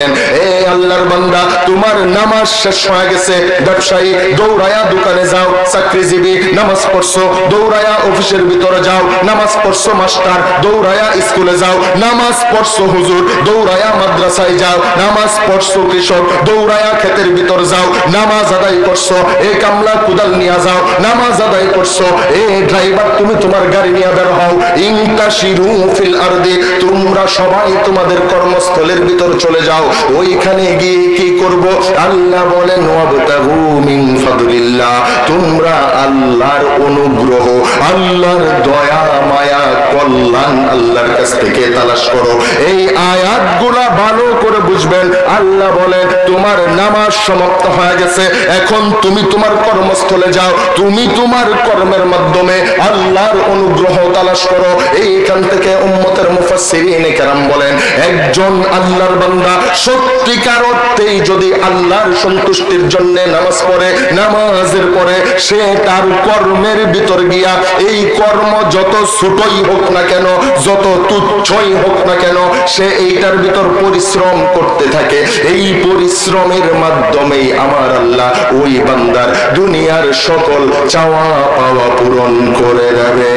এ আল্লাহর বান্দা তোমার নামাজ শেষ হয়ে গেছে, ব্যবসায়ী দৌড়ায়া দোকানে যাও, চাকরিজীবী নামাজ পড়ছো দৌড়ায়া অফিসের ভিতরে যাও, নামাজ পড়ছো মাস্টার দৌড়ায়া স্কুলে যাও, নামাজ পড়ছো হুজুর দৌড়ায়া মাদ্রাসায় যাও, নামাজ পড়ছো কৃষক দৌড়ায়া ক্ষেতের ভিতর যাও, নামাজ আদায় করছো এ কামলা কুদাল নিয়ে যাও, নামাজ আদায় করছো এ ড্রাইভার তুমি তোমার গাড়ি নিয়ে বের হও, ইনতাশিরু ফিল আরদি তোমরা সবাই তোমাদের কর্মস্থলের ভিতর চলে যাও। ওইখানে গিয়ে কি করব? আল্লাহ বলেন ওয়াবতাগু মিন ফাদলিল্লাহ তোমরা আল্লাহর অনুগ্রহ, আল্লাহর দয়া মায়া কল্যাণ আল্লাহর কাছ থেকে তালাশ করো। এই আয়াতগুলা ভালো করে বুঝবেন। আল্লাহ বলে তোমার নামাজ সমাপ্ত হয়ে গেছে, এখন তুমি তোমার কর্মস্থলে যাও, তুমি তোমার কর্মের মাধ্যমে আল্লাহর অনুগ্রহ তালাশ করো। এইখান থেকে উম্মতের মুফাসসিরিন কেরাম বলেন একজন আল্লাহর বান্দা সত্যিকার অর্থেই যদি আল্লাহর সন্তুষ্টির জন্য নামাজ পড়ে, নামাজের পরে সে তার কর্মের ভিতর গিয়া এই কর্ম যত ছোটই হোক না কেন, যত তুচ্ছই হোক না কেন, সে এইটার ভিতর পরিশ্রম করতে থাকে। এই পরিশ্রমের মাধ্যমেই আমার আল্লাহ ওই বান্দার দুনিয়ার সকল চাওয়া পাওয়া পূরণ করে দেবে।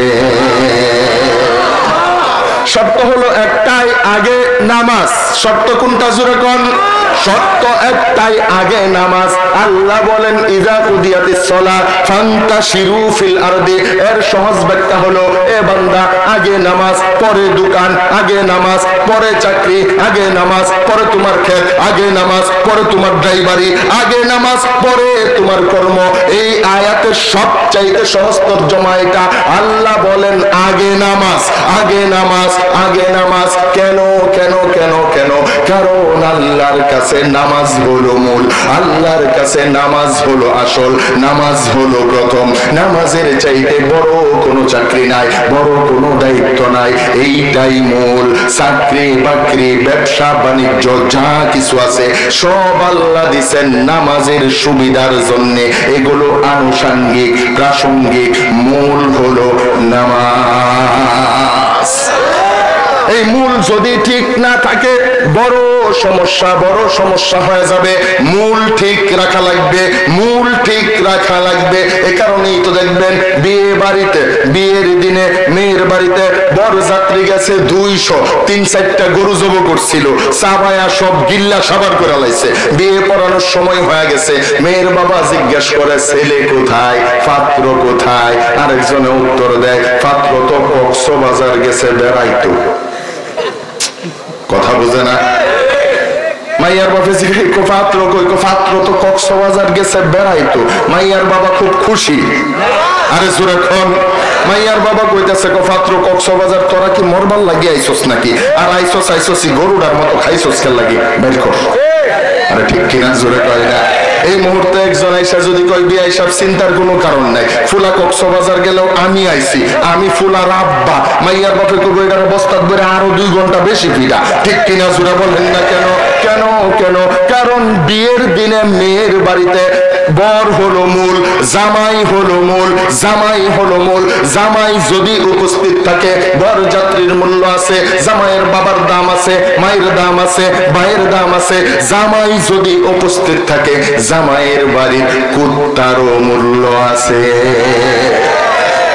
শর্ত হলো একটাই, আগে নামাজ। শর্ত কোনটা জোরে কোন? শর্ত একটাই, আগে নামাজ। আল্লাহ বলেন ইজা কুদিয়াতিস সালাত ফান্তাশিরু ফিল আরদি। এর সহজ ব্যাখ্যা হলো এ বান্দা আগে নামাজ পরে দোকান, আগে নামাজ পরে চাকরি, আগে নামাজ পরে তোমার ক্ষেত, আগে নামাজ পরে তোমার ড্রাইভারি, আগে নামাজ পরে তোমার কর্ম। এই আয়াতের সবচাইতে সহজ তরজমা এটা। আল্লাহ বলেন আগে নামাজ, আগে নামাজ, আগে নামাজ। কেন কেন কেন কেন? কারণ আল্লাহর কাছে নামাজ হলো মূল, আল্লাহর কাছে নামাজ হলো আসল, নামাজ হলো প্রথম। নামাজের চাইতে বড় কোনো চাকরি নাই, বড় কোনো দায়িত্ব নাই, এইটাই মূল। চাকরি বাকরি ব্যবসা বাণিজ্য যা কিছু আছে সব আল্লাহ দিছেন নামাজের সুবিধার জন্য। এগুলো আনুষঙ্গিক প্রাসঙ্গিক, মূল হলো নামাজ। এই মূল যদি ঠিক না থাকে বড় সমস্যা হয়ে যাবে। মূল ঠিক রাখা লাগবে, মূল ঠিক রাখা লাগবে। এ কারণেই তো দেখবেন বিয়ে বাড়িতে, বিয়ের দিনে মেয়ের বাড়িতে বরযাত্রী গেছে 200, 3-4টা গরু জব করছিল, সাবায়া সব গিল্লা সাবার করে লাইছে। বিয়ে পড়ানোর সময় হয়ে গেছে, মেয়ের বাবা জিজ্ঞেস করে ছেলে কোথায়, পাত্র কোথায়? আরেকজনে উত্তর দেয় পাত্র তো কক্সবাজার গেছে বেড়াইতো। কথা বুঝে না? মাইয়ার বাবা জিজ্ঞেস পাত্র কই? পাত্র তো কক্সবাজার গেছে বেড়াইতো। মাইয়ার বাবা খুব খুশি। আরে জোরে কোন? মাইয়ার বাবা কইতাছে পাত্র কক্সবাজার তোরা কি মরবার লাগি আইছস নাকি? আর আইছস গরুড়ার মতো খাইছস কে লাগি? বের কর। আরে ঠিক কিনা? জোরে কয় না? এই মুহূর্তে একজন আইসা যদি কই বিয়ে সব চিন্তার কোনো কারণ নাই, ফুলা কক্সবাজার গেলেও আমি আইছি, আমি ফুলার আব্বা। মাইয়ার বাপে কইব এটার বস্তাত বেড়ে আরো 2 ঘন্টা বেশি ফিরা। ঠিক কিনা? জোরে বলেন না কেন? কেন কেন? কারণ বিয়ের দিনে মেয়ের বাড়িতে বর হলো মূল, জামাই হলো মূল, জামাই হলো মূল। জামাই যদি উপস্থিত থাকে বরযাত্রীর মূল্য আছে, জামাইয়ের বাবার দাম আছে, মায়ের দাম আছে, ভাইয়ের দাম আছে। জামাই যদি উপস্থিত থাকে জামাইয়ের বাড়ির কুত্তারও মূল্য আছে।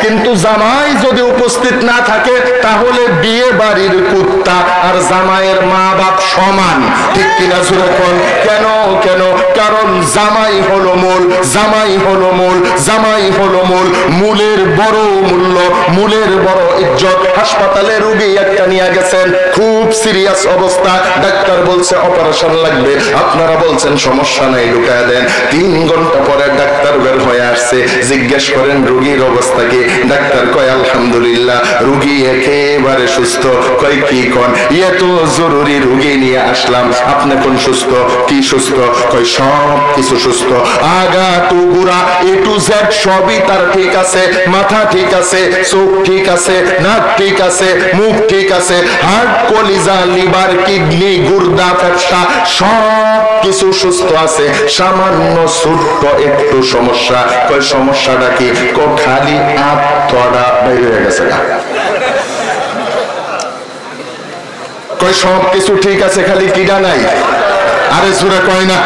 কিন্তু জামাই যদি উপস্থিত না থাকে তাহলে বিয়ে বাড়ির কুত্তা আর জামাইয়ের মা বাপ সমান। ঠিক কিনা জোরে কোন? কেন কেন? কারণ জামাই হলো মূল, জামাই হলো মূল, জামাই হলো মূল। মূলের বড় মূল্য, মূলের বড় ইজ্জত। হাসপাতালে রোগী একটা নিয়ে গেছেন, খুব সিরিয়াস অবস্থা, ডাক্তার বলছে অপারেশন লাগবে, আপনারা বলছেন সমস্যা নাই ঢুকায় দেন। 3 ঘন্টা পরে ডাক্তার বের হয়ে আসছে, জিজ্ঞেস করেন রোগীর অবস্থা কি? ডাক্তার কয় আলহামদুলিল্লাহ, রোগী একেবারে সুস্থ। কয় কি কোন? এত জরুরি রোগী নিয়ে আসলাম, আপনি কোন সুস্থ? কি সুস্থ? কয় সব কিছু সুস্থ, আগা টু গুড়া A to Z সবই তার ঠিক আছে, মাথা ঠিক আছে, চোখ ঠিক আছে, নাক ঠিক আছে, মুখ ঠিক আছে, হার্ট কলিজা লিভার কিডনি গুর্দা ফ্যাপসা সব কিছু সুস্থ আছে, সামান্য ছোট্ট একটু সমস্যা। কয় সমস্যাটা কি? খালি আত্মাটা বের হয়ে গেছে। কয় সব কিছু ঠিক আছে, খালি কিডা নাই। আরে জোরে কয় না?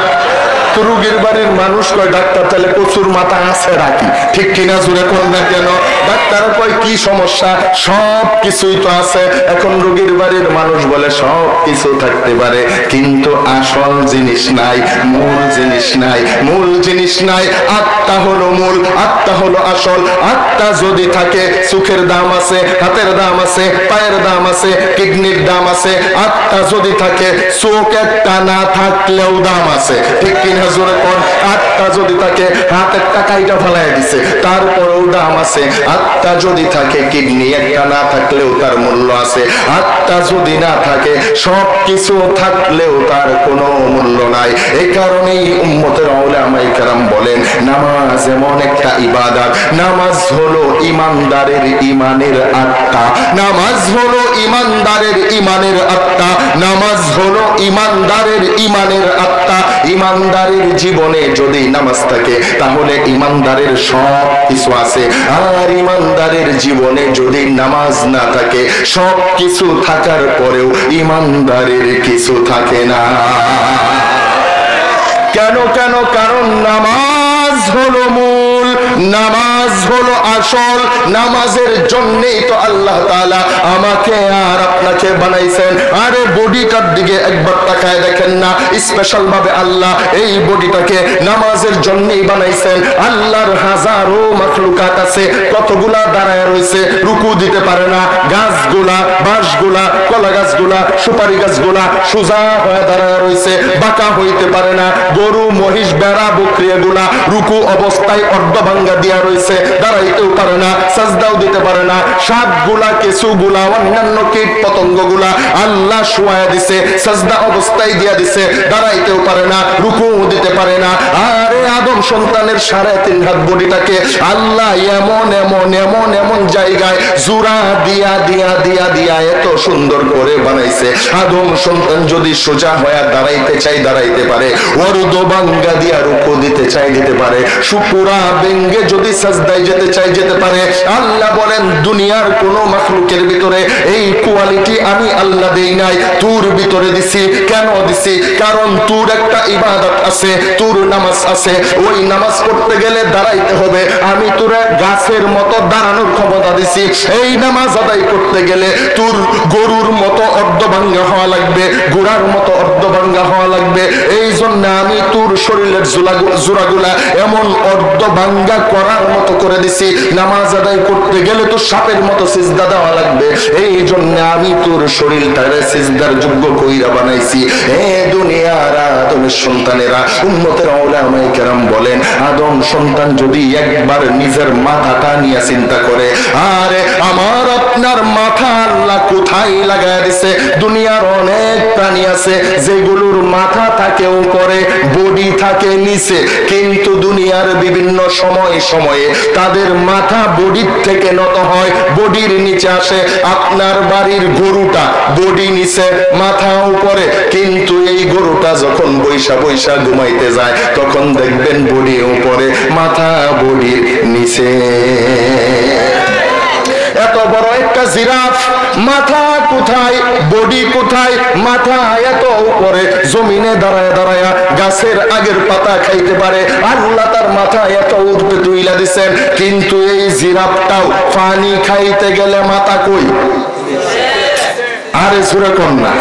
তো রোগীর বাড়ির মানুষ কয় ডাক্তার তাহলে কচুর মাথা আছে নাকি? ঠিক কিনা? জোরে কোন না কেন? ডাক্তার কয় কি সমস্যা? সব কিছুই তো আছে। এখন রোগীর বাড়ির মানুষ বলে সব কিছু থাকতে পারে কিন্তু আসল জিনিস নাই, মূল জিনিস নাই। মূল জিনিস নাই, আত্মা হলো মূল, আত্মা হলো আসল। আত্মা যদি থাকে চোখের দাম আছে, হাতের দাম আছে, পায়ের দাম আছে, কিডনির দাম আছে। আত্মা যদি থাকে চোখ একটা না থাকলেও দাম আছে। ঠিক কিনা? জোরে কোন? আত্মা যদি থাকে হাত একটা কাইটা ফেলায় দিছে তারপরেও দাম আছে। আত্মা যদি থাকে কিডনি একটা না থাকলেও তার মূল্য আছে। আত্মা যদি না থাকে সব কিছু থাকলেও তার কোনো মূল্য নাই। এই কারণেই উম্মতের উলামায়ে কেরাম বলেন নামাজ এমন একটা ইবাদত, নামাজ হলো ইমানদারের ইমানের আত্মা, নামাজ হলো ইমানদারের ইমানের আত্মা, নামাজ হলো ইমানদারের ইমানের আত্মা। ইমানদারের জীবনে যদি নামাজ থাকে তাহলে ইমানদারের সব কিছু আছে। আর ইমানদারের জীবনে যদি নামাজ না থাকে সব কিছু থাকার পরেও ইমানদারের কিছু থাকে না। কেন? কারণ নামাজ হলো মূল, নামাজ হলো আসল। নামাজের জন্যই তো আল্লাহ তাআলা আমাকে আর আপনাকে বানাইছেন। আরে বডিটার দিকে একবার তাকায় দেখেন না, স্পেশাল ভাবে আল্লাহ এই বডিটাকে নামাজের জন্যই বানাইছেন। আল্লাহর হাজারো মাখলুকাত আছে, কতগুলা দাঁড়ায় রয়েছে, রুকু দিতে পারে না। গাছগুলা, বাঁশগুলা, কলা গাছগুলা, সুপারি গাছগুলা সোজা হয়ে দাঁড়ায় রয়েছে, বাঁকা হইতে পারে না। গরু, মহিষ, বেড়া, বকরি এগুলা রুকু অবস্থায় অর্ধভাঙ্গা দিয়া রয়েছে, দাঁড়াইতেও পারে না, সাজদাও দিতে পারে না। সাপগুলা, কেঁচুগুলা, অন্যান্য কীট পতঙ্গগুলা আল্লাহ শুয়ায়া দিছে, সাজদা অবস্থায় দিয়া দিছে, দাঁড়াইতেও পারে না, রুকু দিতে পারে না। আরে আদম সন্তানের 3.5 হাত বডিটাকে আল্লাহ এমন এমন এমন এমন জায়গায় জোড়া দিয়া দিয়া দিয়া দিয়া এত সুন্দর করে বানাইছে। আদম সন্তান যদি সোজা হয়ে দাঁড়াইতে চাই দাঁড়াইতে পারে, অর্ধভাঙ্গা দিয়া রুকু দিতে চাই দিতে পারে, সুপুরা বেঙ্গে যদি সাজদায় যেতে চাই যেতে পারে। আল্লাহ বলেন দুনিয়ার কোন মাখলুকের ভিতরে এই কোয়ালিটি আমি আল্লাহ দেই নাই, তোর ভিতরে দিছি। কেন দিছি? কারণ তোর একটা ইবাদত আছে, তোর নামাজ আছে। ওই নামাজ পড়তে গেলে দাঁড়াইতে হবে, আমি তোরে গাছের মতো দাঁড়ানোর ক্ষমতা দিছি। এই নামাজ আদায় করতে গেলে তোর গরুর মতো অর্ধভাঙ্গা হওয়া লাগবে, ঘোড়ার মতো অর্ধভাঙ্গা হওয়া লাগবে। এই জন্য আমি তোর শরীরের জোড়াগুলা এমন অর্ধভাঙ্গা করার মতো করে দিছি। নামাজ আদায় করতে গেলে তো সাপের মতো সিজদা দেওয়া লাগবে, এই জন্য আমি তোর শরীরটারে সিজদার যোগ্য কইরা বানাইছি। হে দুনিয়ার আদমের সন্তানেরা, উম্মতের উলামায়ে কেরাম বলেন আদম সন্তান যদি একবার নিজের মাথাটা নিয়ে চিন্তা করে, আরে আমার আপনার মাথা আল্লাহ কোথায় লাগায় দিছে? দুনিয়ার অনেক প্রাণী আছে যেগুলোর মাথা থাকে উপরে, বডি থাকে নিচে, কিন্তু দুনিয়ার বিভিন্ন সময়ে সময়ে তাদের মাথা বডির থেকে নত হয়, বডির নিচে আসে। আপনার বাড়ির গরুটা বডি নিচে মাথা উপরে, কিন্তু এই গরুটা যখন বৈশা বৈশা ঘুমাইতে যায় তখন দেখবেন বডি উপরে, মাথা বডির নিচে। এত বড় একটা জিরাফ মাথা কোথায়, বডি কোথায়? মাথা এত উপরে, জমিনে দাঁড়ায় দাঁড়ায় গাছের আগের পাতা খাইতে পারে, আল্লাহ তার মাথা এত উঠতে তুইলা দিছেন। কিন্তু এই জিরাফটাও পানি খাইতে গেলে মাথা কই? আরে সুরে কন্যা,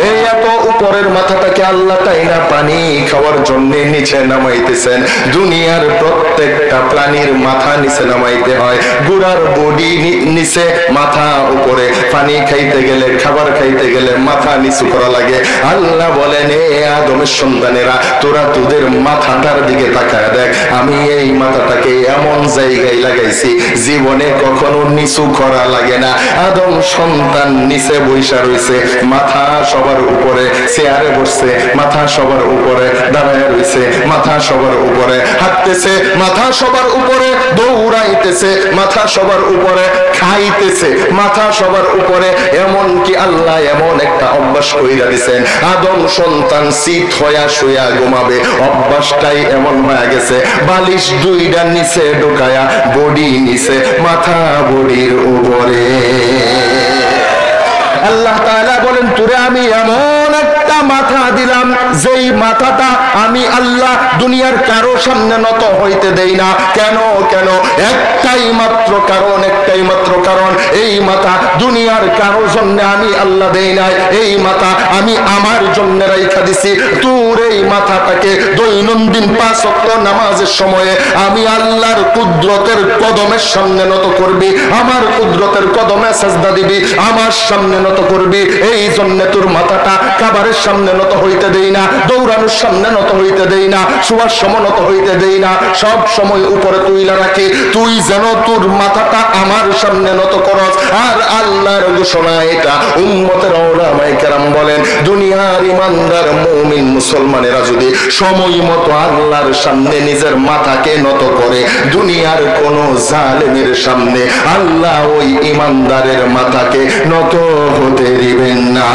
এই এত উপরের মাথাটাকে আল্লাহ তাইনা পানি খাওয়ার জন্য নিচে নামাইতেছেন। দুনিয়ার প্রত্যেকটা প্রাণীর মাথা নিচে নামাইতে হয়, গুড়ার বডি নিচে, মাথা উপরে। পানি খাইতে গেলে, খাবার খাইতে গেলে মাথা নিচু করা লাগে। আল্লাহ বলেন এ আদমের সন্তানেরা, তোরা তোদের মাথাটার দিকে তাকায় দেখ, আমি এই মাথাটাকে এমন জায়গায় লাগাইছি জীবনে কখনো নিচু করা লাগে না। আদম সন্তান নিচে বৈশা রয়েছে, মাথা সবার উপরে, চেয়ারে বসছে, মাথা সবার উপরে, দাঁড়ায় রয়েছে, মাথা সবার উপরে, হাঁটতেছে, মাথা সবার উপরে, দৌড়াইতেছে, মাথা সবার উপরে, খাইতেছে, মাথা সবার উপরে। এমন কি আল্লাহ এমন একটা অভ্যাস কইরা দিছেন, আদম সন্তান শীত হইয়া শুয়া ঘুমাবে, অভ্যাসটাই এমন হয়ে গেছে। বালিশ দুইটা নিচে ঢুকায়া, বডি নিচে, মাথা বডির উপরে। আল্লাহ তাআলা বলেন তোরে আমি এমন একটা একটা মাথা দিলাম, যেই মাথাটা আমি আল্লাহ দুনিয়ার কারো সামনে নত হইতে দেই না। কেন কেন? একটাই মাত্র কারণ, একটাই মাত্র কারণ, এই মাথা দুনিয়ার কারো জন্য আমি আল্লাহ দেই নাই, এই মাথা আমি আমার জন্য রাইখা দিছি। তোর এই মাথাটাকে দৈনন্দিন 5 ওয়াক্ত নামাজের সময়ে আমি আল্লাহর কুদরতের কদমের সামনে নত করবি, আমার কুদরতের কদমে সাজদা দিবি, আমার সামনে নত করবি। এই জন্য তোর মাথাটা কাবারের সামনে নত হইতে দেই না, দৌড়ানোর সামনে নত হইতে দেই না, শোয়ার সময় নত হইতে দেই না, সব সময় উপরে তুইলা রাখি। তুই যেন তোর মাথাটা আমার সামনে নত করস। আর আল্লাহর ঘোষণা এটা, উম্মতের উলামায়ে কেরাম বলেন, দুনিয়ার ইমানদার মুমিন মুসলমানেরা যদি সময় মতো আল্লাহর সামনে নিজের মাথাকে নত করে, দুনিয়ার কোন জালেমের সামনে আল্লাহ ওই ইমানদারের মাথাকে নত হতে দিবেন না।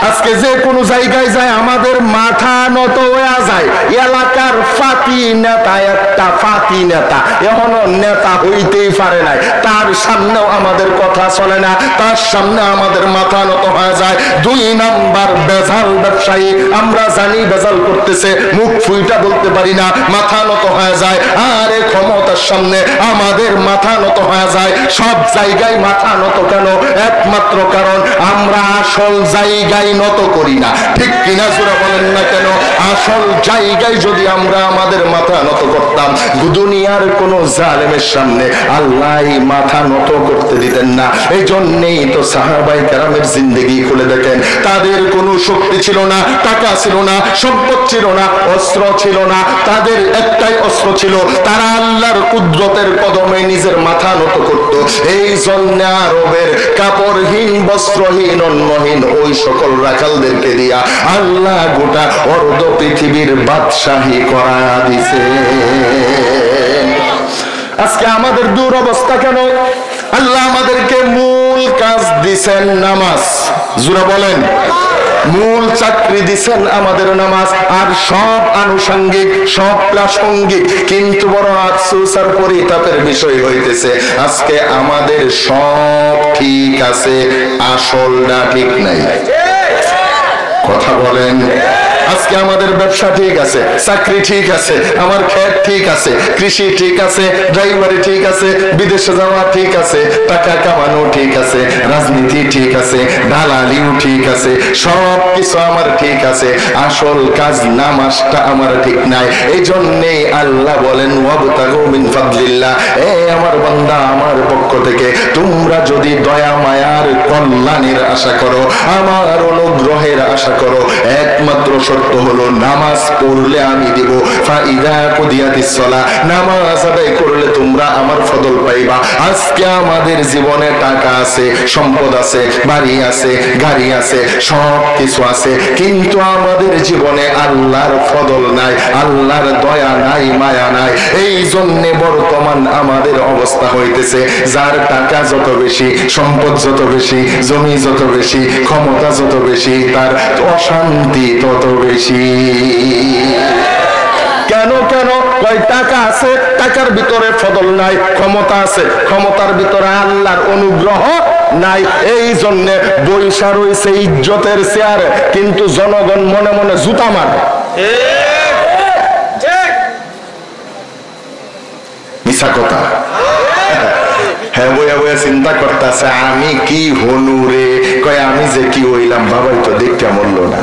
আজকে যে কোনো জায়গায় যায় আমাদের মাথা নত হয়ে যায়। এলাকার ফাতি নেতা, একটা ফাতি নেতা এখনো নেতা হইতেই পারে নাই, তার সামনেও আমাদের কথা চলে না, তার সামনে আমাদের মাথা নত হয়ে যায়। 2 নাম্বার বেজাল ব্যবসায়ী, আমরা জানি বেজাল করতেছে, মুখ ফুইটা বলতে পারি না, মাথা নত হয়ে যায়। আর এই ক্ষমতার সামনে আমাদের মাথা নত হয়ে যায়। সব জায়গায় মাথা নত কেন? একমাত্র কারণ আমরা আসল জায়গায় নত করি না। ঠিক কিনা জোরে বলেন না কেন? আসল জায়গায় যদি আমরা আমাদের মাথা নত করতাম, দুনিয়ার কোন জালেমের সামনে আল্লাহ মাথা নত করতে দিতেন না। এই জন্যই তো সাহাবায়ে কেরামের জিন্দেগি খুলে দেখেন, তাদের কোনো শক্তি ছিল না, টাকা ছিল না, সম্পদ ছিল না, অস্ত্র ছিল না, তাদের একটাই অস্ত্র ছিল, তারা আল্লাহর কুদরতের কদমে নিজের মাথা নত করত। এই জন্য আরবের কাপড়হীন, বস্ত্রহীন, অন্নহীন ওই সকল রাখালদেরকে দিয়া আল্লাহ গোটা অর্ধ পৃথিবীর বাদশাহী করা দিছে। আজকে আমাদের দুরবস্থা কেন? আল্লাহ আমাদেরকে মূল কাজ দিছেন নামাজ। জোরে বলেন, মূল চাকরি দিছেন আমাদের নামাজ, আর সব আনুষঙ্গিক, সব প্রাসঙ্গিক। কিন্তু বড় আফসোস আর পরিতাপের বিষয় হইতেছে, আজকে আমাদের সব ঠিক আছে, আসলটা ঠিক নাই। কথা বলেন। আজকে আমাদের ব্যবসা ঠিক আছে, চাকরি ঠিক আছে, আমার ক্ষেত ঠিক আছে, কৃষি ঠিক আছে, ড্রাইভারি ঠিক আছে, বিদেশে যাওয়া ঠিক আছে, টাকা কামানো ঠিক আছে, রাজনীতি ঠিক আছে, দালালিও ঠিক আছে, সব কিছু আমার ঠিক আছে, আসল কাজ নামাজটা আমার ঠিক নাই। এই জন্যেই আল্লাহ বলেন, ওয়াবতাগু মিন ফাদলিল্লাহ, এ আমার বান্দা, আমার পক্ষ থেকে তোমরা যদি দয়া মায়ার কল্যাণের আশা করো, আমার অনুগ্রহের আশা করো, একমাত্র শর্ত হলো নামাজ পড়লে আমি দেব। ফাইদা কুদিয়াতিস সালাহ, নামাজ আদায় করলে তোমরা আমার ফজল পাইবা। আজকে আমাদের জীবনে টাকা আছে, সম্পদ আছে, বাড়ি আছে, গাড়ি আছে, সব কিছু আছে, কিন্তু আমাদের জীবনে আল্লাহর ফজল নাই, আল্লাহর দয়া নাই, মায়া নাই। এই জন্য বর্তমান আমাদের অবস্থা হইতেছে, যার টাকা যত বেশি, সম্পদ যত বেশি, জমি যত বেশি, ক্ষমতা যত বেশি, তার অশান্তি তত বেশি। কেন কেন? কয় টাকা আছে, টাকার ভিতরে ফজল নাই, ক্ষমতা আছে, ক্ষমতার ভিতরে আল্লাহর অনুগ্রহ নাই। এই জন্য বৈশা রয়েছে ইজ্জতের চেয়ার, কিন্তু জনগণ মনে মনে জুতা মারে। মিছা কথা। হ্যাঁ, বইয়া বইয়া চিন্তা করতেছে আমি কি হনু রে। কয় আমি যে কি হইলাম, বাবাই তো দেখতে মরল না।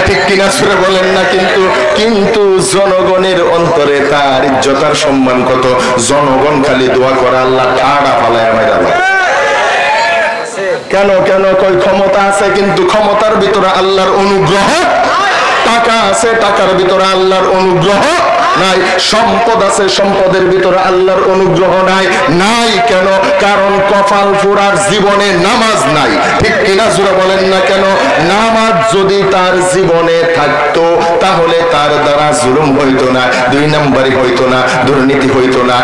ঠিক কিনা সুরে বলেন না? কিন্তু জনগণের অন্তরে তার ইজ্জত আর সম্মান কত? জনগণ খালি দোয়া করে, আল্লাহ ঠাড়া ফালায় আমায় আল্লাহ। কেন কেন? কই ক্ষমতা আছে, কিন্তু ক্ষমতার ভিতরে আল্লাহর অনুগ্রহ। টাকা আছে, টাকার ভিতরে আল্লাহর অনুগ্রহ নাই। সম্পদ আছে, সম্পদের ভিতরে আল্লাহর অনুগ্রহ নাই। নাই কেন? কারণ কপাল পোড়ার জীবনে নামাজ নাই। ঠিক কিনা জোরে বলেন না কেন? নামাজ যদি তার জীবনে থাকতো, তাহলে তার দ্বারা জুলুম হইতো না, 2 নম্বরই হইতো না, দুর্নীতি হইতো না।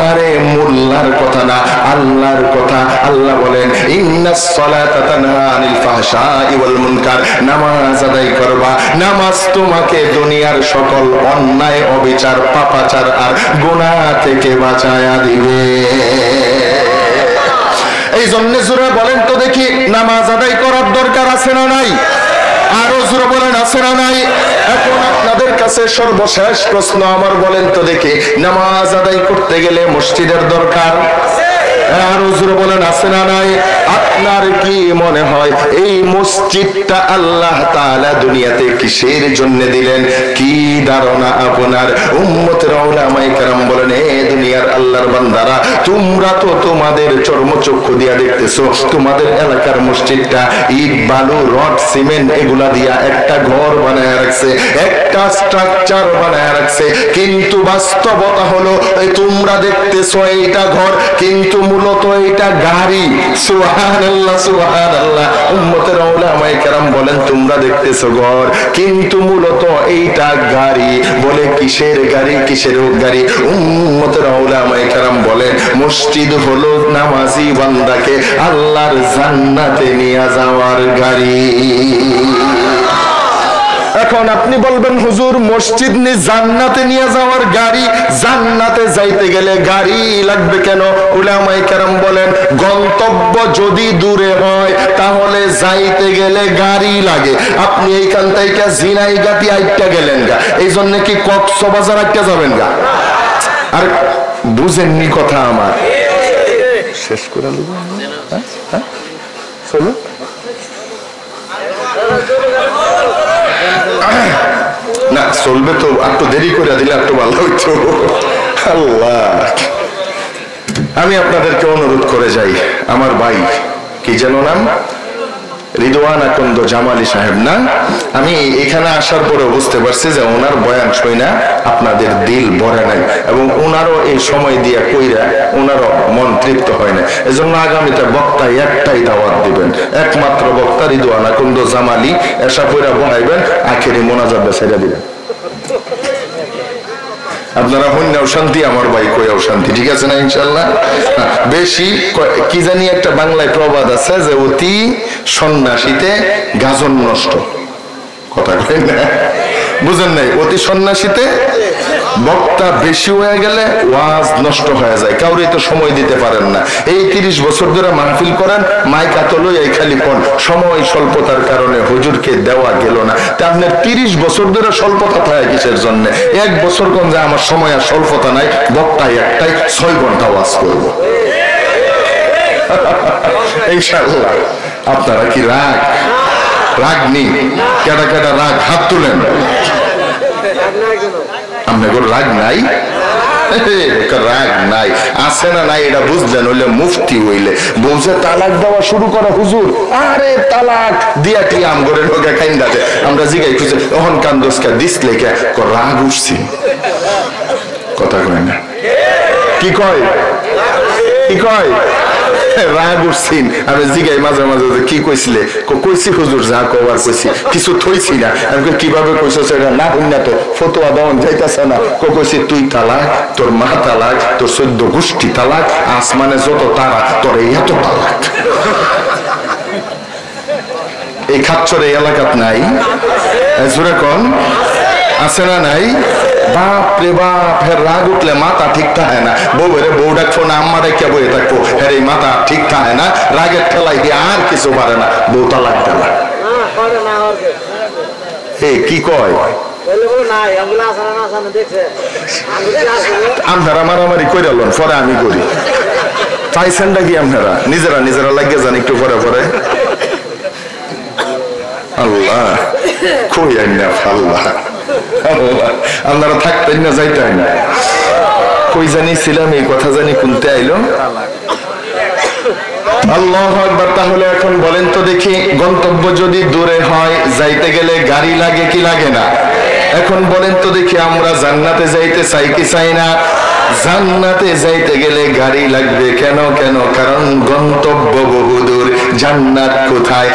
আরে মোল্লার কথা না, আল্লাহর কথা। আল্লাহ বলেন, ইন্নাস সালাতা তানহা আনিল ফাহশাই ওয়াল মুনকার, নামাজ আদায় করবা। নামাজ তোমাকে দুনিয়ার সকল অন্যায়, অবিচার, পাপাচার আর গুনাহ থেকে বাঁচায়া দিবে। এই জন্য জোরে বলেন তো দেখি, নামাজ আদায় করার দরকার আছে না নাই? আরো জোরে বলেন, আছে না নাই? এখন আপনাদের কাছে সর্বশেষ প্রশ্ন আমার, বলেন তো দেখি, নামাজ আদায় করতে গেলে মসজিদের দরকার? আরো জোরে বলেন, আছে না নাই? আপনার কি মনে হয় এই মসজিদটা আল্লাহ তাআলা দুনিয়াতে কিসের জন্য দিলেন? কি ধারণা আপনার? উম্মতের উলামায়ে কেরাম বলেন, হে দুনিয়ার আল্লাহর বান্দারা, তোমরা তো তোমাদের চর্মচক্ষু দিয়া দেখতেছো তোমাদের এলাকার মসজিদটা ইট বালু রড সিমেন্ট এগুলা দিয়া একটা ঘর বানায় রাখছে, একটা স্ট্রাকচার বানায় রাখছে, কিন্তু বাস্তবতা হলো তোমরা দেখতেছো এইটা ঘর, কিন্তু মূলত এটা গাড়ি। সুবহানাল্লাহ, সুবহানাল্লাহ। উম্মতের উলামায়ে কেরাম বলেন, তোমরা দেখতেছো ঘর, কিন্তু মূলত এইটা গাড়ি। বলে কিসের গাড়ি, কিসের গাড়ি? উম্মতের উলামায়ে কেরাম বলেন, মসজিদ হলো নামাজি বান্দাকে আল্লাহর জান্নাতে নিয়ে যাওয়ার গাড়ি। এখন আপনি বলবেন, হুজুর মসজিদ নি জান্নাতে নিয়ে যাওয়ার গাড়ি, জান্নাতে যাইতে গেলে গাড়ি লাগবে কেন? উলামায়ে কেরাম বলেন, গন্তব্য যদি দূরে হয় তাহলে যাইতে গেলে গাড়ি লাগে। আপনি এইখান থেকে ঝিনাইগাতি আইটা গেলেন গা, এই জন্য কি কক্সবাজার আইটা যাবেন গা? আর বুঝেননি কথা আমার, শেষ করে নেব। চলো না, চলবে তো, একটু দেরি করে দিলে একটু ভালো হইতো। আল্লাহ, আমি আপনাদেরকে অনুরোধ করে যাই, আমার ভাই কি যেন নাম, রিদওয়ান আকন্দ জামালি সাহেব না? আমি এখানে আসার পরে বুঝতে পারছি যে ওনার বয়ান শুই না আপনাদের দিল ভরে নাই, এবং ওনারও এই সময় দিয়া কইরা ওনারও মন তৃপ্ত হয় না। এজন্য আগামীতে বক্তা একটাই দাওয়াত দিবেন, একমাত্র বক্তা রিদওয়ান আকন্দ জামালি, এসা কইরা বহাইবেন, আখেরি মোনাজাত বেচাইরা দিবেন। আপনারা হইনাও শান্তি, আমার ভাই কইয়াও শান্তি, ঠিক আছে না? ইনশাল্লাহ। বেশি কি জানি একটা বাংলায় প্রবাদ আছে যে অতি সন্ন্যাসীতে গাজন নষ্ট, কথা কই না? বুঝেন নাই? অতি সন্ন্যাসীতে বক্তা বেশি হয়ে গেলে ওয়াজ নষ্ট হয়ে যায়, কাউরে তো সময় দিতে পারেন না। এই 30 বছর ধরে মাহফিল করেন, মাইক আতলই এই খালি কোন সময় স্বল্পতার কারণে হুজুরকে দেওয়া গেল না। তা আপনার 30 বছর ধরে স্বল্পতা থাকে কিসের জন্য? 1 বছর কোন যে আমার সময় আর স্বল্পতা নাই, বক্তাই একটাই, 6 ঘন্টা ওয়াজ করব ইনশাআল্লাহ। আপনারা কি রাগ নেই? কেডা কেডা রাগ? হাত তুলেন। আপনাদের রাগ নাই? রাগ নাই, আছে না নাই এটা বুঝলেন? হইলে মুফতি হইলে বলছে তালাক দেওয়া শুরু করে, হুজুর আরে তালাক দিয়া কি আম করে লোকে খাইন্দাতে, আমরা জিগাই খুঁজে তখন কান্দোসকা দিস লেখা রাগ উঠছি, কথা কয় না? কি কয়? কি কয়? রাগ উঠছিন। আমি জিগাই মাঝে মাঝে কি কইছিলে? কইছি হুজুর যা কবার কইছি, কিছু থইছি না। আমি কিভাবে কইছো সেটা না হই না তো, ফতোয়া দেওয়ান যাইতাছে না। কইছি তুই তালাক, তোর মা তালাক, তোর 14 গোষ্ঠী তালাক, আসমানে যত তারা, তোর এত তালাক। এই খাচ্চর এই এলাকাত নাই? জোরে কোন আছে না নাই? বাপ রে বাপ, হের রাগ উঠলে মাথা ঠিক থাকে না। বউ ডাকবো না, আম্মা ডাকিয়া বয়ে থাকবো, হের এই মাথা ঠিক থাকে না, রাগের ঠেলাই দিয়ে আর কিছু পারে না, বউ তালাক দেওয়া। এ কি কয়? আপনারা মারামারি করে লন, পরে আমি করি। চাইছেন নাকি আপনারা? নিজেরা লাগিয়ে যান একটু পরে পরে। আল্লাহ কই আইনা আল্লাহ, আপনারা থাকতেন না, যাইতেন না। কই জানি ছিলাম, এই কথা জানি শুনতে আইলো। আল্লাহু আকবার। তাহলে এখন বলেন তো দেখি, গন্তব্য যদি দূরে হয় যাইতে গেলে গাড়ি লাগে কি লাগে না? এখন বলেন তো দেখি, আমরা জান্নাতে যাইতে চাই কি চাই না? জান্নাতে যাইতে গেলে গাড়ি লাগবে। কেন? কারণ গন্তব্য বহুদূর, জান্নাত কোথায়?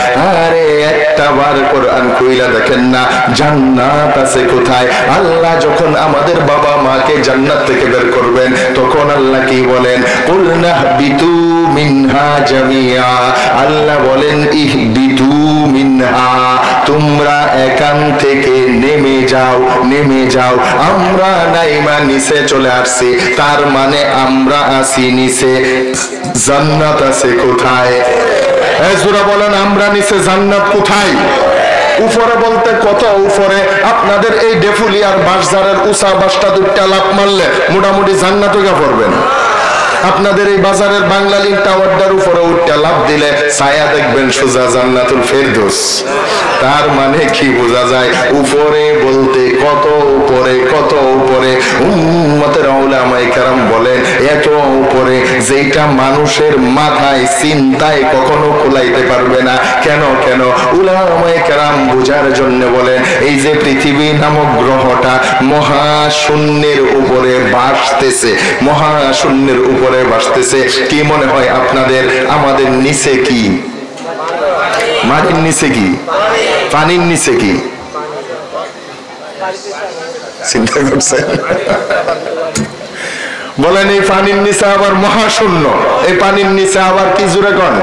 আরে একটা বার কোরআন কইলা দেখেন না জান্নাত আছে কোথায়? আল্লাহ যখন আমাদের বাবা মাকে জান্নাত থেকে বের করবেন, তখন আল্লাহ কি বলেন? কুলনা বিতু মিনহা জামিয়া। আল্লাহ বলেন ইহবিতু মিনহা, তোমরা এখান থেকে নেমে যাও, নেমে যাও। আমরা নাইমা নিচে চলে আসছি, তার মানে আমরা আছি নিচে। জান্নাত আছে কোথায়? জোরা বলেন, আমরা নিচে, জান্নাত কোথায়? উপরে বলতে কত উপরে? আপনাদের এই ডেফুলিয়ার বাসজারের উঁচা বাসটা দুইটা লাফ মারলে মোটামুটি জান্নাতে গা পড়বেন। আপনাদের এই বাজারের বাংলা লিঙ্ক টাওয়ারটার উপরে উঠটা লাভ দিলে ছায়া দেখবেন সোজা জান্নাতুল ফেরদৌস। তার মানে কি বোঝা যায়? উপরে বলতে কত উপরে, কত উপরে। উম্মতের উলামায়ে কেরাম বলেন এত উপরে যেটা মানুষের মাথায় চিন্তায় কখনো কুলাইতে পারবে না। কেন কেন? উলামায়ে কেরাম বোঝার জন্য বলেন এই যে পৃথিবী নামক গ্রহটা মহাশূন্যের উপরে ভাসতেছে, মহাশূন্যের উপরে ভাসতেছে। কি মনে হয় আপনাদের আমাদের নিচে কি? মাটির নিচে কি? পানির নিচে কি? চিন্তা করছেন? বলেন এই পানির নিচে আবার মহাশূন্য, এই পানির নিচে আবার কি জুড়ে কন?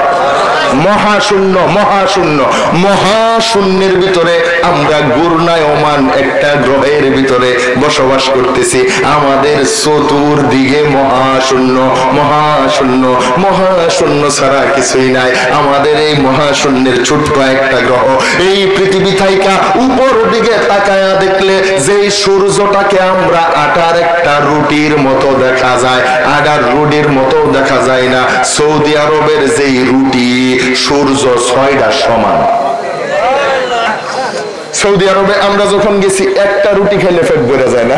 মহাশূন্য। মহাশূন্য, মহাশূন্যের ভিতরে আমরা ঘূর্ণায়মান একটা গ্রহের ভিতরে বসবাস করতেছি। আমাদের চতুর্দিকে মহাশূন্য, মহাশূন্য, মহাশূন্য ছাড়া কিছুই নাই। আমাদের এই মহাশূন্যের ছোট্ট একটা গ্রহ, এই পৃথিবী থাইকা উপর দিকে তাকায়া দেখলে যেই সূর্যটাকে আমরা আটার একটা রুটির মতো দেখা যায়, আটার রুটির মতো দেখা যায় না। সৌদি আরবের যেই রুটি সূর্য 6টা সমান। সৌদি আরবে আমরা যখন গেছি একটা রুটি খাইলে পেট ভরে যায় না,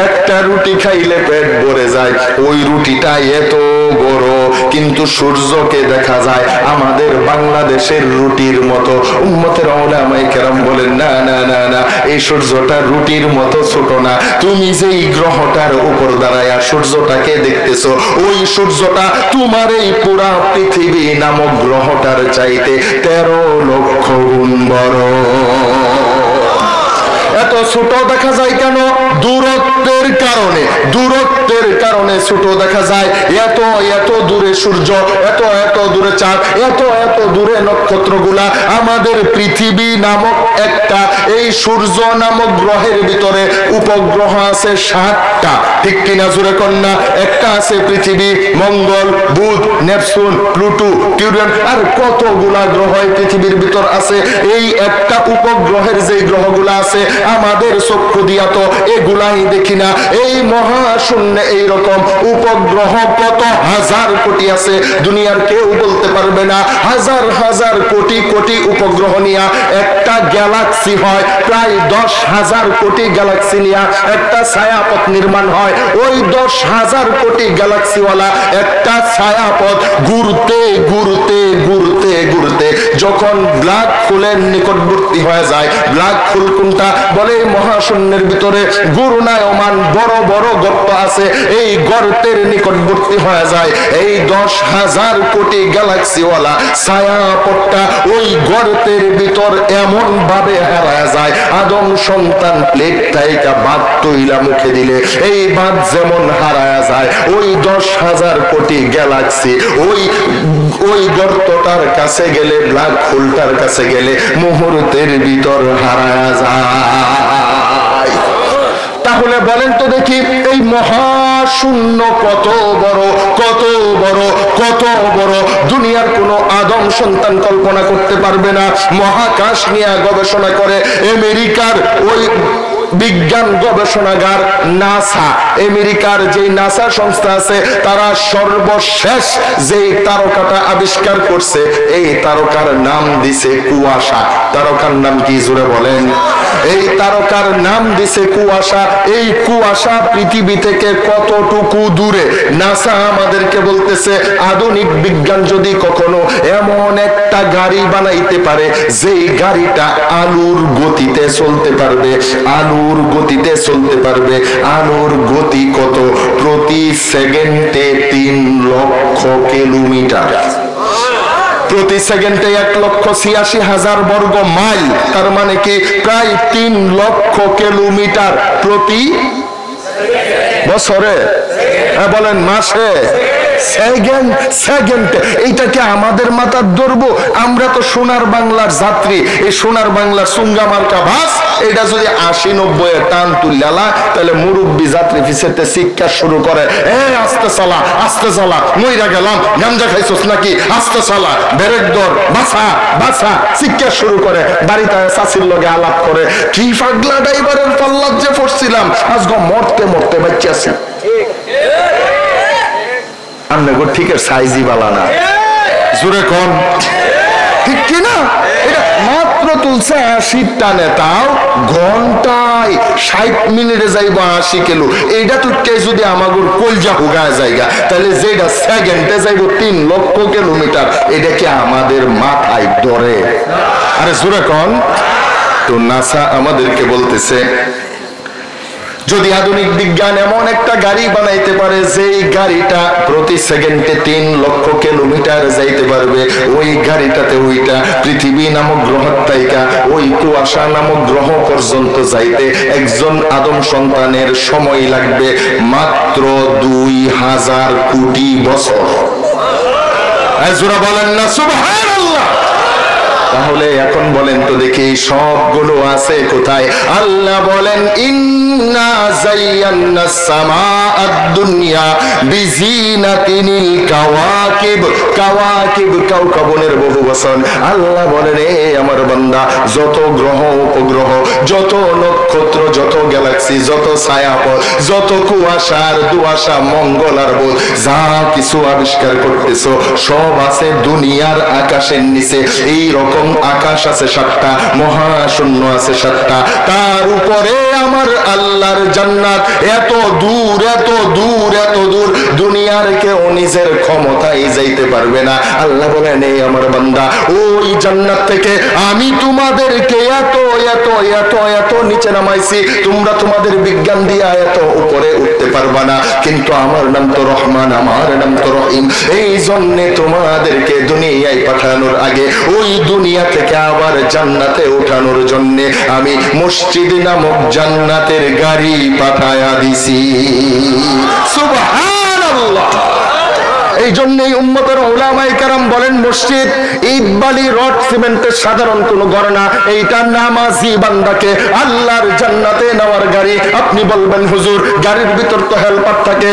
একটা রুটি খাইলে পেট ভরে যায়। ওই রুটিটা এত বড়, কিন্তু সূর্যকে দেখা যায় আমাদের বাংলাদেশের রুটির মতো। উম্মতের উলামায়ে কেরাম বলেন না না না না, এই সূর্যটা রুটির মতো ছোট না। তুমি যেই গ্রহটার উপর দাঁড়ায়া সূর্যটাকে দেখতেছো, ওই সূর্যটা তোমার এই পুরা পৃথিবী নামক গ্রহটার চাইতে 13 লক্ষ গুণ বড়। এত ছোট দেখা যায় কেন? দূরত্বের কারণে। দূরত্বের কারণে ছোট দেখা যায়। এত এত দূরে সূর্য, এত এত দূরে চাঁদ, এত এত দূরে নক্ষত্রগুলা। আমাদের পৃথিবী নামক একটা, এই সূর্য নামক গ্রহের ভিতরে উপগ্রহ আছে 7টা, ঠিক কিনা জোরে কন্যা? একটা আছে পৃথিবী, মঙ্গল, বুধ, নেপচুন, প্লুটো, টিউরেন, আর কতগুলা গ্রহ পৃথিবীর ভিতর আছে। এই একটা উপগ্রহের যে গ্রহগুলা আছে আমাদের চক্ষু দিয়া তো এগুলাই দেখি না। এই মহাশূন্যে এইরকম উপগ্রহ কত হাজার কোটি আছে, দুনিয়ার কেউ বলতে পারবে না। হাজার হাজার কোটি কোটি উপগ্রহ নিয়া একটা গ্যালাক্সি হয়, প্রায় 10,000 কোটি গ্যালাক্সি নিয়া একটা ছায়াপথ নির্মাণ হয়। ওই 10,000 কোটি গ্যালাক্সিওয়ালা একটা ছায়াপথ ঘুরতে ঘুরতে ঘুরতে ঘুরতে যখন ব্ল্যাক হোলের নিকটবর্তী হয়ে যায়, ব্ল্যাক হোল কোনটা? বলে মহাশূন্যের ভিতরে ঘূর্ণায়মান বড় বড় গর্ত আছে, এই গর্তের নিকটবর্তী হয়ে যায়। এই 10,000 কোটি গ্যালাক্সিওয়ালা ছায়াপথটা ওই গর্তের ভিতর এমন ভাবে হারায় যায়, আদম সন্তান প্লেট থাইকা ভাত তৈলা মুখে দিলে এই ভাত যেমন হারায় যায়, ওই 10,000 কোটি গ্যালাক্সি ওই গর্তটার কাছে গেলে, ব্ল্যাক হোলটার কাছে গেলে মুহূর্তের ভিতর হারায় যায়। তাহলে বলেন তো দেখি, এই মহাশূন্য কত বড়, কত বড়, কত বড়! দুনিয়ার কোন আদম সন্তান কল্পনা করতে পারবে না। মহাকাশ নিয়ে গবেষণা করে আমেরিকার ওই বিজ্ঞান গবেষণাগার নাসা, আমেরিকার যে নাসা সংস্থা আছে, তারা সর্বশেষ যেই তারকাটা আবিষ্কার করছে, এই তারকার নাম দিছে কুয়াশা। তারকার নাম কি জোরে বলেন? এই তারকার নাম দিছে কুয়াশা। এই কুয়াশা পৃথিবী থেকে কতটুকু দূরে? নাসা আমাদেরকে বলতেছে আধুনিক বিজ্ঞান যদি কখনো এমন একটা গাড়ি বানাইতে পারে যেই গাড়িটা আলোর গতিতে চলতে পারবে, আলোর গতিতে চলতে পারবে। আলোর গতি কত? প্রতি সেকেন্ডে 3 লক্ষ কিলোমিটার। প্রতি সেকেন্ডে 1,86,000 বর্গ মাইল। তার মানে কি প্রায় 3 লক্ষ কিলোমিটার প্রতি বছরে। বলেন মাসে? সেকেন্ডে এইটাকে আমাদের মাথার ধরবো? আমরা তো সোনার বাংলার যাত্রী, এই সোনার বাংলার সুঙ্গা মার্কা বাস এটা যদি 80-90 এ টান তুললা, তাহলে মুরব্বী যাত্রী পিছেতে শিক্ষা শুরু করে, আস্তে চালা, মইরা গেলাম, গাঞ্জা খাইছস নাকি, আস্তে চালা, ব্রেক ধর, বাসা শিক্ষা শুরু করে। বাড়িতে চাচির লগে আলাপ করে, কি পাগলা ড্রাইভারের পাল্লাত যে পড়ছিলাম, আজকে মরতে বাচ্চাছি। আমরা গো ঠিকের সাইজই বালা না, জোরে কোন ঠিক কিনা? এটা মাত্র তুলছে 80 টানে, তাও ঘন্টায় 60 মিনিটে যাইব 80 কিলো। এইটা তুলতে যদি আমাগুর কলজা হুগায় জায়গা, তাহলে যেটা সেকেন্ডে যাইব 3 লক্ষ কিলোমিটার, এটা কি আমাদের মাথায় ধরে? আরে জোরে কোন। তো নাসা আমাদেরকে বলতেছে, যদি আধুনিক বিজ্ঞান এমন একটা গাড়ি বানাইতে পারে যেই গাড়িটা প্রতি সেকেন্ডে 3 লক্ষ কিলোমিটার যাইতে পারবে, ওই গাড়িটাতে ওইটা পৃথিবী নামক গ্রহের থেকে ওই কুয়াশা নামক গ্রহ পর্যন্ত যাইতে একজন আদম সন্তানের সময় লাগবে মাত্র 2000 কোটি বছর। বলেন না সুবহানাল্লাহ। তাহলে এখন বলেন তো দেখি সবগুলো আছে কোথায়? আল্লাহ বলেন, ইন্না যায়্যানাস সামাআদ দুনিয়া বিজিনাতিনিল কাওয়াকিব। কাওকাবনের বহু বচন। আল্লাহ বলেন, এ আমার বান্দা, যত গ্রহ উপগ্রহ, যত নক্ষত্র, যত গ্যালাক্সি, যত ছায়াপথ, যত কুয়াশার দুয়াশা, মঙ্গল আর বুধ, যা কিছু আবিষ্কার করতেছো সব আছে দুনিয়ার আকাশের নিচে। এই রকম আকাশ আছে 7টা, মহাশূন্য আছে 7টা, তার উপরে আমার আল্লাহর জান্নাত। এত দূর দুনিয়ার কেউ নিজের ক্ষমতায় যাইতে পারবে না। আল্লাহ বলেন, এই আমার বান্দা, ওই জান্নাত থেকে আমি তোমাদেরকে এত নিচে নামাইছি, তোমরা তোমাদের বিজ্ঞান দিয়া এত উপরে উঠতে পারবা না। কিন্তু আমার নাম তো রহমান, আমার নাম তো রহিম। এই জন্য তোমাদেরকে দুনিয়ায় পাঠানোর আগে ওই দুনিয়া থেকে আবার জান্নাতে উঠানোর জন্য আমি মসজিদ নামক জান্নাতের গাড়ি পাঠায়া দিছি। সুবহানাল্লাহ। এই জন্যই উম্মতের উলামায়ে কেরাম বলেন, মসজিদ ইট বালি রড সিমেন্টের সাধারণ কোন ঘর না, এইটা নামাজি বান্দাকে আল্লাহর জান্নাতে নেওয়ার গাড়ি। আপনি বলবেন, হুজুর গাড়ির ভিতর তো হেল্পার থাকে,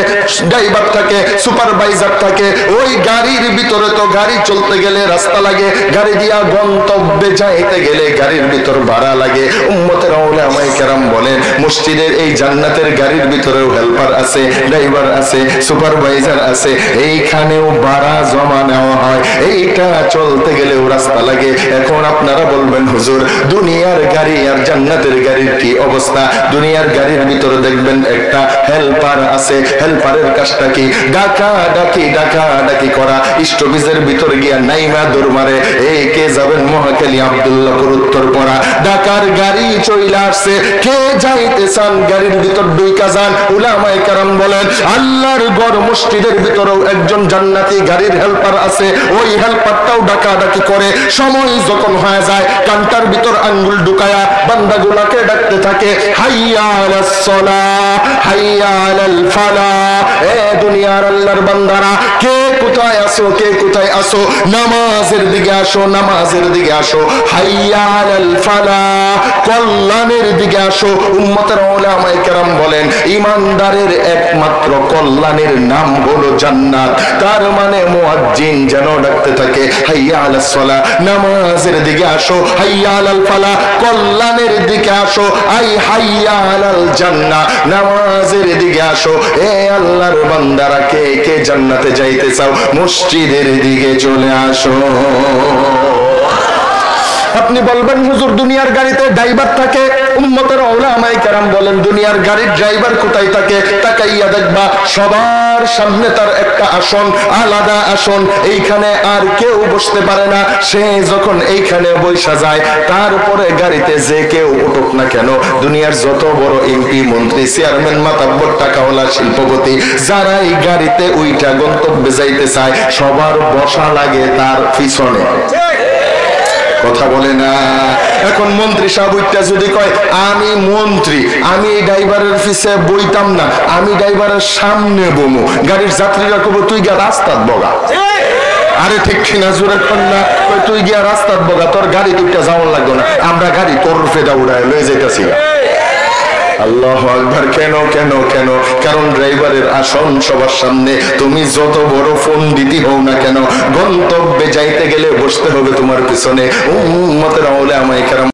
ড্রাইভার থাকে, সুপারভাইজার থাকে, ওই গাড়ির ভিতরে তো গাড়ি চলতে গেলে রাস্তা লাগে, গাড়ি দিয়া গন্তব্যে যাইতে গেলে গাড়ির ভিতর ভাড়া লাগে। উম্মতের উলামায়ে কেরাম বলেন, মসজিদের এই জান্নাতের গাড়ির ভিতরেও হেল্পার আছে, ড্রাইভার আছে, সুপারভাইজার আছে, এইখানেও ভাড়া জমা নেওয়া হয়, এইটা চলতে গেলেও রাস্তা লাগে। এখন আপনারা বলবেন, হুজুর দুনিয়ার গাড়ি আর জান্নাতের গাড়ির কি অবস্থা? দুনিয়ার গাড়ির ভিতরে দেখবেন একটা হেল্পার আছে, হেল্পারের কাজটা কি? ডাকাডাকি করা। স্টপেজের ভিতরে গিয়া নাইমা দৌড় মারে, এই কে যাবেন মহাখালী, আব্দুল্লাহপুর উত্তর পড়া। ডাকার গাড়ি চইলা আসছে, কে যাইতে চান গাড়ির ভিতর ঢুইকা যান। উলামায়ে কেরাম বলেন, আল্লাহর ঘর মসজিদের ভিতরেও একজন জান্নাতি গাড়ির হেল্পার আছে, ওই হেল্পারটাও ডাকাডাকি করে। সময় যখন হয়ে যায়, কান্টার ভিতর আঙ্গুল ঢুকায়া বান্দাগুলাকে ডাকতে থাকে, হাইয়া আলাস সালাহ, হাইয়া আলাল ফালাহ। এ দুনিয়ার আল্লাহর বান্দারা, কে কোথায় আসো, কে কোথায় আসো, নামাজের দিকে আসো, নামাজের দিকে আসো, হাইয়া আলাল ফালাহ, কল্যাণের দিকে আসো। উম্মতের উলামায়ে কেরাম বলেন, ঈমানদারের একমাত্র কল্যাণের নাম হলো জান্নাত। তার মানে মুয়াজ্জিন যেন ডাকতে থাকে, হাইয়া আলাস সালাহ, নামাজের দিকে আসো, হাইয়া আলাল ফালাহ, কল্যাণের দিকে আসো, আই হাইয়া আলাল জান্নাহ, নামাজের দিকে আসো। এ আল্লাহর বান্দারা, কে কে জান্নাতে যাইতে চাও, মসজিদের দিকে চলে আসো। আপনি বলবেন, হুজুর দুনিয়ার গাড়িতে ড্রাইভার থাকে। উম্মতের উলামায়ে কেরাম বলেন, দুনিয়ার গাড়ির ড্রাইভার কোথায় থাকে? তাকাইয়া দেখবা, সবার সামনে তার একটা আসন, আলাদা আসন, এইখানে আর কেউ বসতে পারে না। সে যখন এইখানে বৈশা যায়, তারপরে গাড়িতে যে কেউ উঠুক না কেন, দুনিয়ার যত বড় এমপি, মন্ত্রী, চেয়ারম্যান, মাতাব্বর, টাকাওয়ালা, শিল্পপতি, যারা এই গাড়িতে ওইটা গন্তব্যে যাইতে চায়, সবার বসা লাগে তার পিছনে। কথা বলে না। এখন মন্ত্রী সাহেব উঠটা যদি কয় আমি মন্ত্রী, আমি এই ড্রাইভারের পিছে বইতাম না, আমি ড্রাইভারের সামনে বমু, গাড়ির যাত্রীরা কব তুই গিয়া রাস্তাত বগা। আরে ঠিক কিনা জোরে কন্যা, তুই গিয়া রাস্তাত বগা, তোর গাড়ি দুইটা যাওয়ার লাগতো না, আমরা গাড়ি তোর ফেদা উড়ায় লয়ে যাইতাছি। আল্লাহু আকবার। কেন কেন কেন? কারণ ড্রাইভারের আসন সবার সামনে। তুমি যত বড় পণ্ডিতই হও না কেন, গন্তব্যে যাইতে গেলে বসতে হবে তোমার পিছনে। উম্মতের আউলামায়ে কেরাম